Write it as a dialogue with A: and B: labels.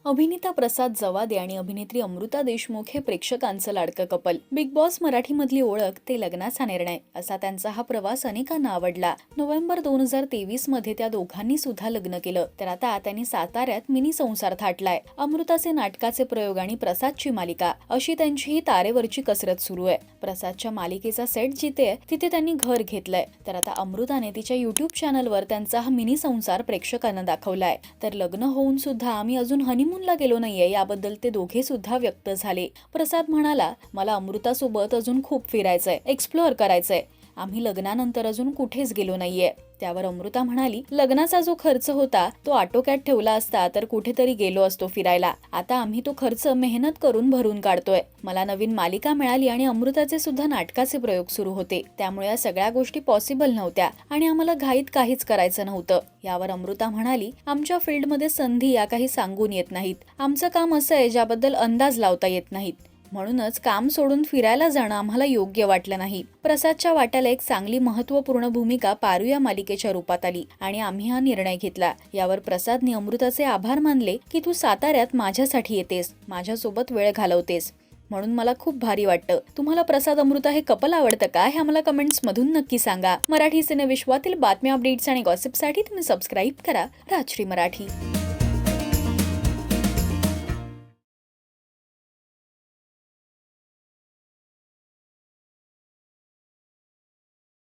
A: अभिनेता प्रसाद जवादे आणि अभिनेत्री अमृता देशमुख हे प्रेक्षकांचं लाडकं कपल. बिग बॉस मराठी मधली ओळख ते लग्नाचा निर्णय असा त्यांचा हा प्रवास अनेकांना आवडला. नोव्हेंबर 2023 मध्ये त्या दोघांनी सुद्धा लग्न केलं. तर आता त्यांनी साताऱ्यात मिनी संसार थाटलाय. अमृताचे नाटकाचे प्रयोग आणि प्रसादची मालिका अशी त्यांची ही तारेवरची कसरत सुरू आहे. प्रसादच्या मालिकेचा सेट जिथे आहे तिथे त्यांनी घर घेतलंय. तर आता अमृताने तिच्या युट्यूब चॅनलवर त्यांचा हा मिनी संसार प्रेक्षकांना दाखवलाय. तर लग्न होऊन सुद्धा आम्ही अजून हनीमूनला गेलो नाहीये याबद्दल ते दोघे सुद्धा व्यक्त झाले. प्रसाद म्हणाला, मला अमृतासोबत अजून खूप फिरायचंय, एक्सप्लोअर करायचंय. आम्ही लग्नानंतर अजून कुठेच गेलो नाहीये. त्यावर अमृता म्हणाली, लग्नाचा जो खर्च होता तो आटोक्यात ठेवला असता तर कुठेतरी गेलो असतो फिरायला. आता आम्ही तो खर्च मेहनत करून भरून काढतोय. मला नवीन मालिका मिळाली आणि अमृताचे सुद्धा नाटकाचे प्रयोग सुरू होते. त्यामुळे या सगळ्या गोष्टी पॉसिबल नव्हत्या आणि आम्हाला घाईत काहीच करायचं नव्हतं. यावर अमृता म्हणाली, आमच्या फील्डमध्ये संधी या काही सांगून येत नाहीत. आमचं काम असं आहे ज्याबद्दल अंदाज लावता येत नाहीत. म्हणूनच काम सोडून फिरायला जाणं आम्हाला योग्य वाटलं नाही. प्रसादच्या वाट्याला एक चांगली महत्त्वपूर्ण भूमिका पारू या मालिकेच्या रूपात आली आणि आम्ही हा निर्णय घेतला. यावर प्रसादने अमृताचे आभार मानले की तू साताऱ्यात माझ्यासाठी येतेस, माझ्यासोबत वेळ घालवतेस, म्हणून मला खूप भारी वाटतं. तुम्हाला प्रसाद अमृता हे कपल आवडतं का हे आम्हाला कमेंट्स मधून नक्की सांगा. मराठी सिने विश्वातील बातम्या, अपडेट्स आणि गॉसिपसाठी तुम्ही सबस्क्राईब करा राजश्री मराठी.